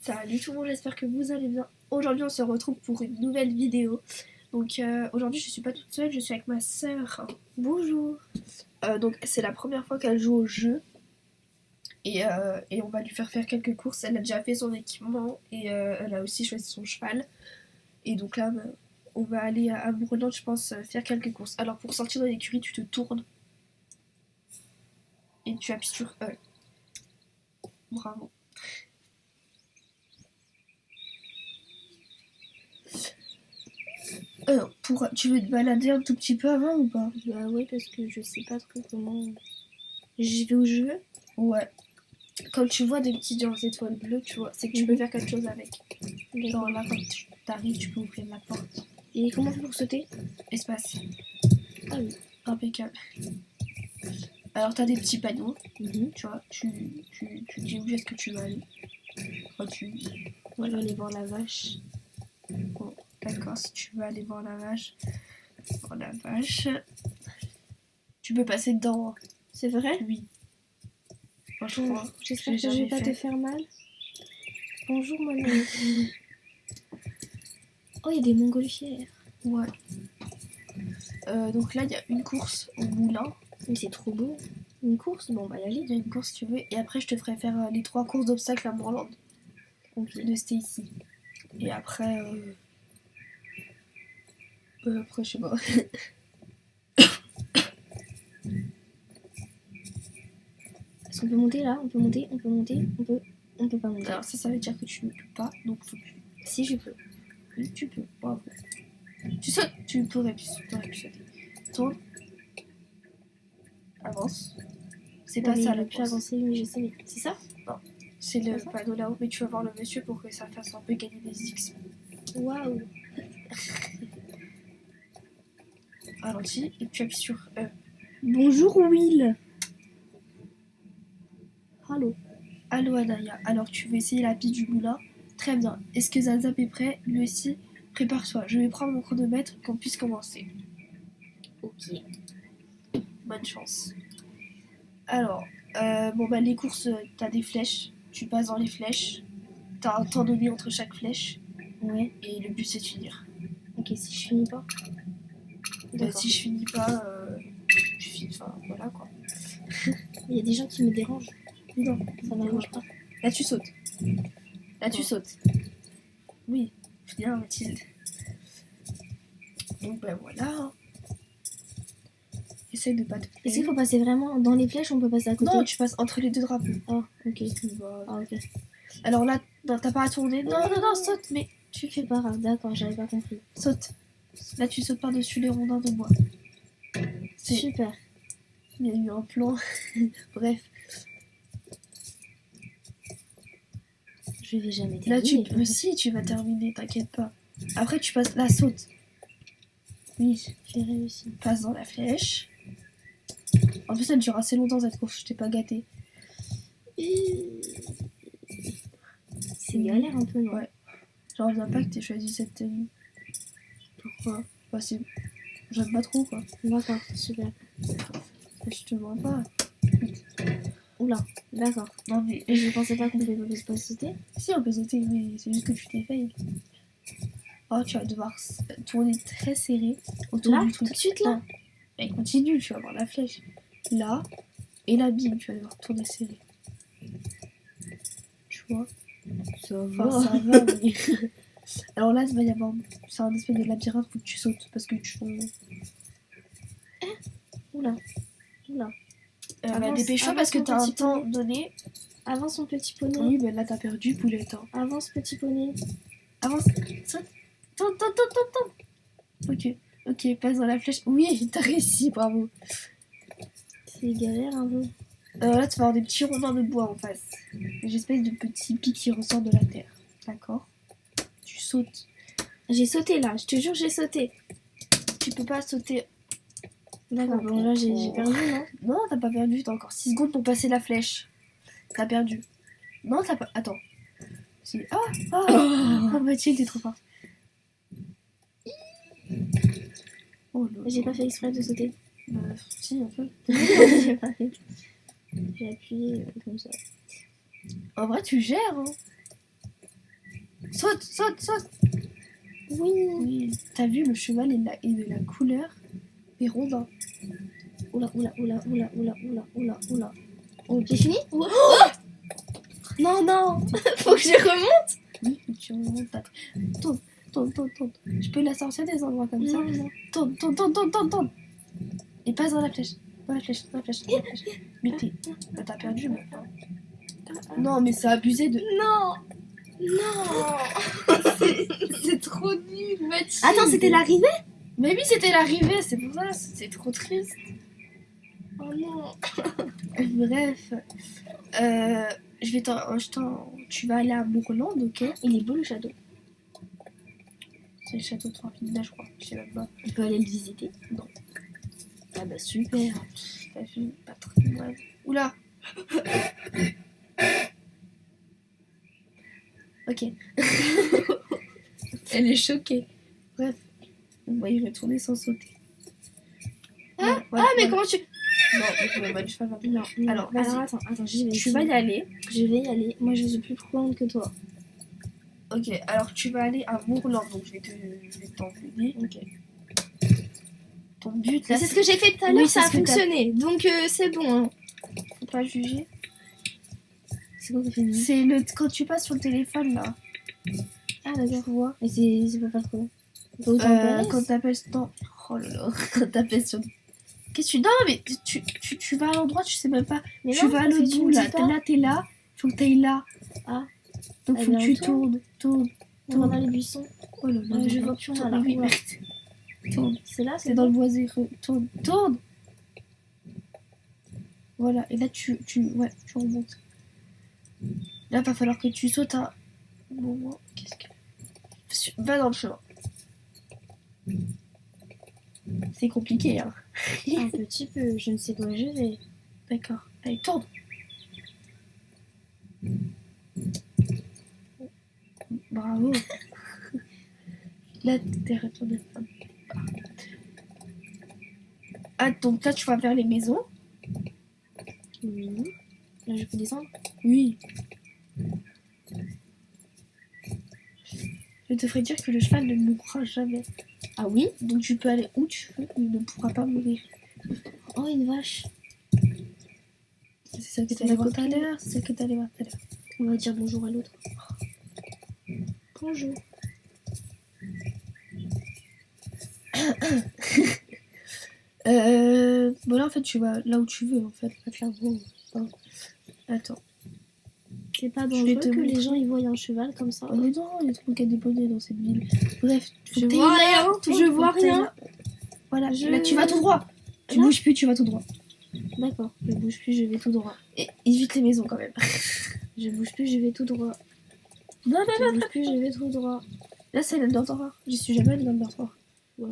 Salut tout le monde, j'espère que vous allez bien. Aujourd'hui on se retrouve pour une nouvelle vidéo. Donc aujourd'hui je suis pas toute seule, je suis avec ma soeur. Bonjour. Donc c'est la première fois qu'elle joue au jeu. Et on va lui faire quelques courses. Elle a déjà fait son équipement et elle a aussi choisi son cheval. Et donc là on va aller à Bourgogne, je pense, faire quelques courses. Alors pour sortir de l'écurie tu te tournes. Et tu appuies sur E. Bravo. Tu veux te balader un tout petit peu avant ou pas? Bah ouais, parce que je sais pas trop comment. J'y vais où je veux. Ouais. Quand tu vois des petits gens étoiles bleues, tu vois, c'est que tu peux faire quelque chose avec. Genre là, quand tu arrives, tu peux ouvrir la porte. Et comment on fait pour sauter? Espace. Ah oui. Impeccable. Alors t'as des petits panneaux, Mhm. tu vois, tu dis où est-ce que tu vas aller. Enfin, Moi, je vais aller voir la vache. Bon, d'accord, si tu veux aller voir la vache, tu peux passer dedans. C'est vrai? Oui. Moi, je crois. J'espère J'ai que je vais jamais pas fait. te faire mal. Bonjour, mon ami. Oh, il y a des montgolfières. Ouais. Donc là, il y a une course au moulin. Mais c'est trop beau. Une course? Bon, bah y aller. Il y a une course si tu veux. Et après, je te ferai faire les 3 courses d'obstacles à Moorland. Ok. De Stacy. Et après, après, je sais pas. Est-ce qu'on peut monter là? On peut monter? On peut monter? On peut pas monter. Alors ça veut dire que tu ne peux pas, donc faut que Si, je peux. oui, tu peux. Bravo. Tu sautes, tu pourrais plus sauter. Tourne. Avance. C'est pas Oui, ça je la veux plus course. avancer, mais je sais. Mais c'est ça? C'est le C'est ça panneau là-haut, mais tu vas voir le monsieur pour que ça fasse un peu gagner des X. Waouh. Ralentis et tu appuies sur E. Bonjour, Will. Allô. Allô Anaya, alors tu veux essayer la piste du moulin? Très bien. Est-ce que Zazap est prêt? Lui aussi, prépare-toi. Je vais prendre mon chronomètre qu'on puisse commencer. Ok. Bonne chance. Alors, les courses, t'as des flèches. Tu passes dans les flèches. T'as un temps donné entre chaque flèche. Ouais. Et le but, c'est de finir. Ok, si je finis pas. Si je finis pas, je finis. Enfin, voilà quoi. Il y a des gens qui me dérangent. Non, Ça m'arrange pas. là, tu sautes. Là, tu Ouais. sautes. Oui, bien, Mathilde. Donc, ben voilà. Essaye de pas te. Est-ce qu'il faut passer vraiment dans les flèches ou on peut passer à côté? Non, tu passes entre les deux drapeaux. Ah, ok. Voilà. Ah, ok. Alors là, non, t'as pas à tourner. Non, non, non, saute, mais tu fais C'est pas grave, d'accord, j'avais pas compris. saute. Là, tu sautes par-dessus les rondins de bois. C'est Super. Il y a eu un plan. Bref. Je vais jamais Là, terminer. si, tu vas terminer, t'inquiète pas. Après, tu passes. Là, saute. Oui, J'ai réussi. passe dans la flèche. En plus, elle dure assez longtemps cette course, je t'ai pas gâté. C'est galère un peu, non? Ouais. J'en reviens pas que t'aies choisi cette tenue. Pourquoi? Bah, c'est. J'aime pas trop, quoi. D'accord, super. Je te vois pas. Oula, d'accord. Non, mais. Et je pensais pas qu'on pouvait pas sauter. Si, on peut sauter, mais c'est juste que tu t'es fait. Oh, tu vas devoir tourner très serré autour Là, du truc. tout de suite, là? Non. Et continue, tu vas voir la flèche. Là, et la bille, tu vas devoir tourner serré. Tu vois? Ça Enfin, ça va, mais. Alors là, il va y avoir. C'est un espèce de labyrinthe, faut que tu sautes parce que tu. Oula. Oula. Dépêche-toi parce que avance, t'as un petit temps poney. donné. Avance mon petit poney. Oui, mais là, t'as perdu, poulette. Hein. Avance petit poney. Avance, saute. Tente. Ok, passe dans la flèche. Oui, t'as réussi, bravo. C'est galère un peu. Là, tu vas avoir des petits rondins de bois en face. Des espèces de petits pics qui ressortent de la terre. D'accord? Tu sautes. J'ai sauté là, je te jure, j'ai sauté. Tu peux pas sauter. D'accord, bon là j'ai perdu, non? Non, t'as pas perdu. T'as encore 6 secondes pour passer la flèche. T'as perdu. Non, t'as pas. Attends. Si. Oh, Mathilde, t'es trop forte. Oh là. J'ai pas fait exprès de sauter. Si, un peu. J'ai pas fait. J'ai appuyé comme ça. En vrai, tu gères. Hein. Saute, saute, saute. Oui. Oui, t'as vu, le cheval est de la couleur des rondins. Oula, oula, oula, oula, oula, oula, oula, oula. Oh, j'ai fini? Oh non, non. Faut que je remonte. Oui, tu remontes. Tourne, tourne, tourne, tourne. Je peux la sortir des endroits comme ça. Non, non. Tourne, tourne, tourne, tourne, tourne, tourne. Et passe dans la flèche. Dans la flèche, dans la flèche, dans la flèche. Mais t'as perdu maintenant. Non, mais c'est abusé de... Non. Non. C'est trop nul, Mathilde. Attends, c'était l'arrivée? Mais oui, c'était l'arrivée, c'est pour ça, c'est trop triste. Oh non. Bref, tu vas aller à Mourland, ok? Il est beau le château. C'est le château de Trois-Pins, je crois, je sais même pas. On peut aller le visiter? Non. Ah bah super. T'as vu, pas très bref. Oula. Ok. Elle est choquée. Bref, on va y retourner sans sauter. Ah, Voilà, mais voilà. comment tu... Non, mais je vais du cheval maintenant. Non, non. Alors, vas-y. attends, j'y vais. Tu vas y aller. Je vais y aller. Moi, je suis plus prudente que toi. Ok, alors tu vas aller à Mourland, donc je vais t'envoyer. Ok. Ton but là, C'est ce que j'ai fait tout à Oui, l'heure, c'est ça a ce que t'as- fonctionné. Donc, c'est bon. Hein. faut pas juger. C'est quoi que fait C'est quand tu passes sur le téléphone là. Ah, d'accord. Tu vois. Mais c'est pas faire quoi? Faut autant de Quand t'appelles non. Oh là là, quand t'appelles sur. Qu'est-ce que tu. Non, mais tu vas à l'endroit, tu sais même pas. Mais Tu non, vas à parce que l'autre tu bout me là. dis pas. T'es là. Faut que t'ailles là. Ah. Donc Eh faut que bien, tu toi. tournes. On va dans les buissons. Oh là là. Je vois plus rien là. Oui, Oula. tourne. C'est là, C'est dans le boisé. Tourne. Voilà. Et là tu remontes. Là va falloir que tu sautes à. Bon, qu'est-ce que. Va dans le chemin. C'est compliqué, hein. Un petit peu. Je ne sais pas où je vais. D'accord. Allez, tourne. Bravo. Là, t'es retourné. Ah, donc là, tu vas vers les maisons. Oui. Là, je peux descendre. Oui. Je te ferai dire que le cheval ne mourra jamais. Ah oui? Donc tu peux aller où tu veux, il ne pourra pas mourir. Oh, une vache. C'est ça que C'est t'allais voir la tout à l'heure. C'est ça que t'allais voir tout à l'heure. On va dire bonjour à l'autre. Bonjour. Bon là en fait tu vas là où tu veux en fait. Pas clairement. Attends. C'est pas Je vais dangereux te que les montrer. gens ils voient un cheval comme ça. Oh mais non, il y a trop qu'à déposer dans cette ville. Bref, Je vois rien. Je vois rien. Voilà, Je- là tu vas tout droit. Tu Là bouges plus, tu vas tout droit. D'accord. Je bouge plus, je vais tout droit. Et évite les maisons quand même. Je bouge plus, je vais tout droit. Non, Je bouge plus, je vais tout droit. là c'est l'Undertower. J'y suis jamais allée dans l'Undertower. Ouais.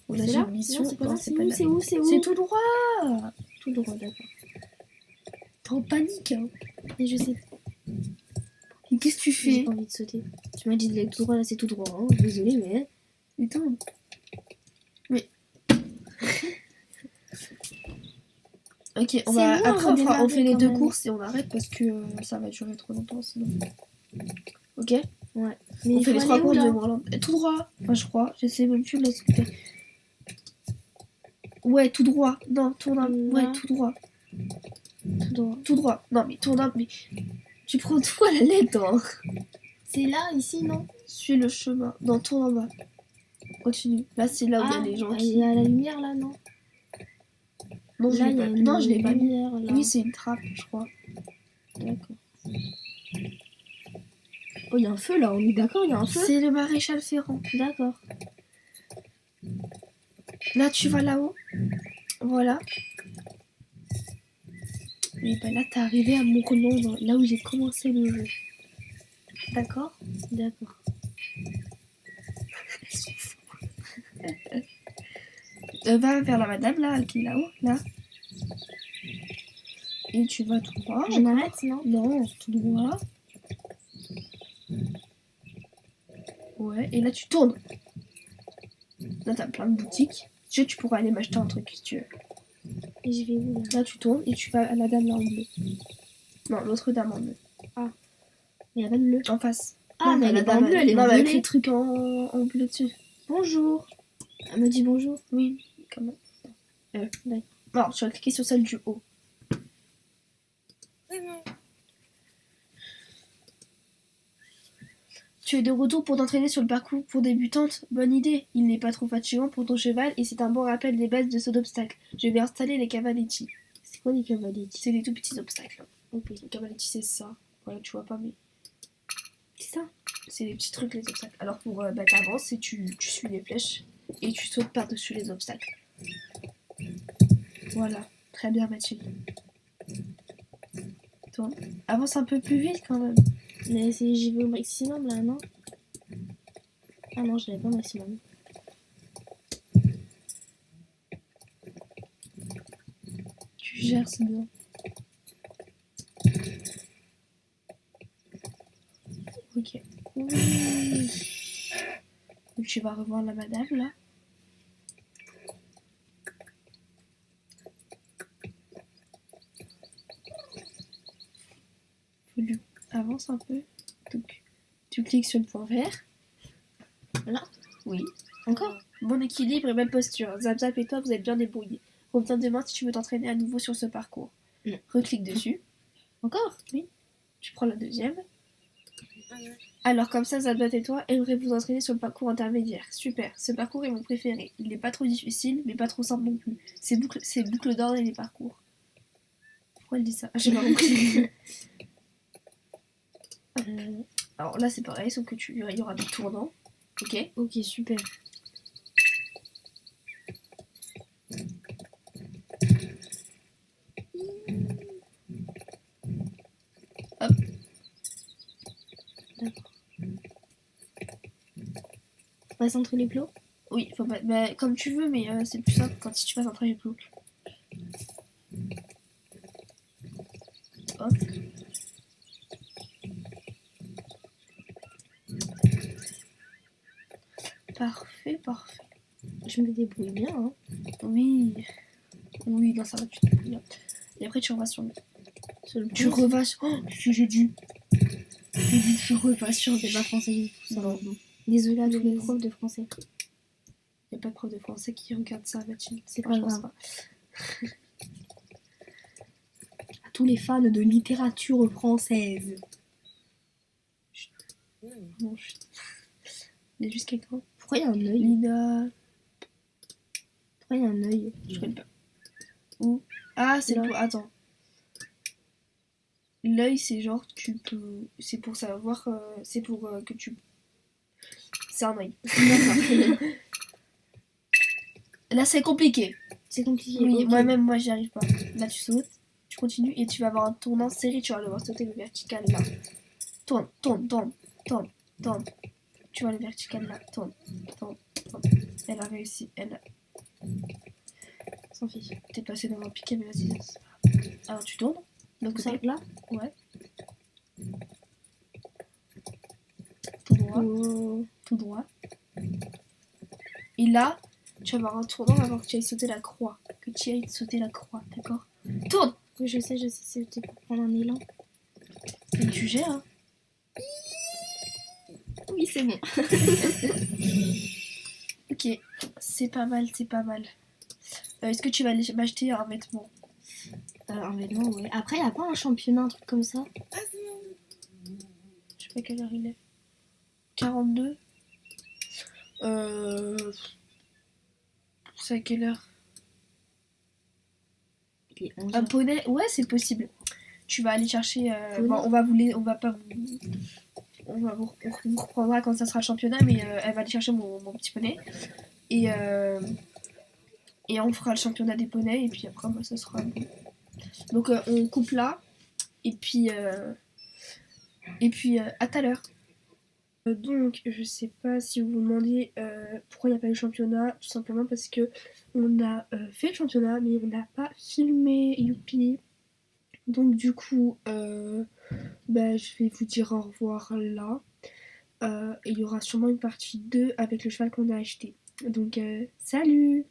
On a C'est j'ai là? une mission. Non, c'est pas Non, là. C'est où? là. C'est où? C'est où? C'est tout droit. Tout droit, d'accord. T'es en panique. Hein. Et je sais. Et qu'est-ce que tu J'ai fais? pas envie de sauter. Tu m'as dit d'aller tout droit, là c'est tout droit. Hein. Désolée, mais. Attends. Mais. Ok, on C'est va. loin, Après, on redémarrer fait les quand deux même. courses et on arrête parce que ça va durer trop longtemps sinon. Ok? Ouais. Mais On il fait faut les trois aller où courses de là? Moorland. Tout droit. Enfin, je crois. J'essaie même plus de la sauter. Ouais, tout droit. Non, tourne un. Là. Ouais, tout droit. Tout droit. Tout droit. Non, mais tourne un. Mais. Tu prends tout à la lettre, hein. C'est là, ici, non? Suis le chemin. Non, tourne en bas. Continue. Là, c'est là où il y a les gens il qui. y a la lumière là, non? Non, je Là, l'ai il y a pas. une Non, je l'ai pas mis. lumière là. Oui, c'est une trappe, je crois. D'accord. Oh, il y a un feu là, on est d'accord, il y a un feu? C'est le maréchal Ferrand. D'accord. Là, tu vas là-haut. Voilà. Et ben là, t'es arrivé à Mourland, là où j'ai commencé le jeu. D'accord? D'accord. Va vers la madame, là, qui est là-haut, là. Et tu vas tout droit. Je m'arrête, non? Non, tout droit. Ouais, et là, tu tournes. Là, t'as plein de boutiques. Tu pourras aller m'acheter un truc, si tu veux. Et je vais où là? Là, tu tournes et tu vas à la dame là en bleu. Non, l'autre dame en bleu. Il y a pas de bleu. En face. Ah, Non, mais elle la est pas en dame, bleu, elle est non, en mais avec les violet. trucs en bleu dessus. Bonjour. Elle me dit bonjour. Oui, quand même. D'accord. Non, tu vas cliquer sur celle du haut. Tu es de retour pour t'entraîner sur le parcours pour débutantes. Bonne idée. Il n'est pas trop fatigant pour ton cheval et c'est un bon rappel des bases de saut d'obstacle. Je vais installer les cavaletti. C'est quoi les cavaletti? C'est des tout petits obstacles. Ok. Les cavaletti, c'est ça. Voilà, tu vois pas, mais C'est ça. c'est des petits trucs, les obstacles. Alors pour t'avances et tu suis les flèches et tu sautes par-dessus les obstacles. Voilà. Très bien, Mathilde. Toi, avance un peu plus vite quand même. Mais j'y vais au maximum là, non? Ah non, je l'avais pas au maximum. Tu gères, c'est bien. Ok. Oui. Donc tu vas revoir la madame là. Avance un peu. Donc tu cliques sur le point vert. Là? Oui. Encore? Bon équilibre et belle posture. Zap Zap et toi vous êtes bien débrouillés. Reviens demain si tu veux t'entraîner à nouveau sur ce parcours. Reclique dessus. Encore? Oui. Tu prends la deuxième. Alors comme ça Zap Zap et toi aimeraient vous entraîner sur le parcours intermédiaire. Super. Ce parcours est mon préféré. Il n'est pas trop difficile mais pas trop simple non plus. C'est boucle d'or et les parcours. Pourquoi elle dit ça? J'ai pas compris. Alors là c'est pareil sauf que il y aura des tournants. Ok. Ok, super. Hop. D'accord. On passe entre les plots? Oui, faut pas... bah, comme tu veux, mais c'est plus simple quand si tu passes un travail plus. Hop. Parfait, parfait. Je me débrouille bien, hein. Oui. Oui, non, ça va, tu te débrouilles bien. Et après, tu revas sur le... Tu bronze. revas sur... Oh, j'ai dit... tu revas sur... C'est pas français du tout, ça. Non, Désolée à tous les Vas-y. profs de français. y a pas de prof de français qui regarde ça, Mathilde. C'est Moi, pas je pense grave. À tous les fans de littérature française. Non, il y a juste quelqu'un. Pourquoi il y a un œil? Lina... Pourquoi il y a un œil? Je connais pas. Où? Ah, c'est Là. pour... Attends. L'œil, c'est genre, tu peux... C'est pour savoir... c'est pour que tu... C'est un œil. D'accord. Là, c'est compliqué. C'est compliqué. Oui, ok. moi-même, moi, j'y arrive pas. Là, tu sautes, tu continues et tu vas avoir un tournant serré. Tu vas devoir sauter le vertical là. Tourne, tourne, tourne, tourne, tourne. Tu vois le vertical là. Tourne, tourne, tourne. Elle a réussi. Elle a... Sans fiche. T'es passé dans un piquet, mais vas-y. Alors, tu tournes. Donc, Ça, là? Ouais. Tout droit. Oh. Tout droit. Et là, tu vas avoir un tournant avant que tu ailles sauter la croix. Que tu ailles sauter la croix, d'accord? Tourne! Oui, je sais, c'était pour prendre un élan. Et tu gères, hein? Oui, c'est bon. Ok, c'est pas mal, c'est pas mal. Est-ce que tu vas aller m'acheter un vêtement? Un vêtement, ouais. Après, il n'y a pas un championnat, un truc comme ça? Je sais pas quelle heure il est. 42. C'est à quelle heure? Il est 11 Un heures. poney? Ouais, c'est possible. Tu vas aller chercher. Poney. Bon, on va pas vous. On vous reprendra quand ça sera le championnat, mais elle va aller chercher mon petit poney. Et on fera le championnat des poneys, et puis après, bah, ça sera bon. Donc, on coupe là, et puis à tout à l'heure. Donc, je sais pas si vous vous demandez pourquoi il n'y a pas eu le championnat, tout simplement parce que on a fait le championnat, mais on n'a pas filmé, youpi. Donc, du coup, bah, je vais vous dire au revoir là. Et il y aura sûrement une partie 2 avec le cheval qu'on a acheté. Donc, salut!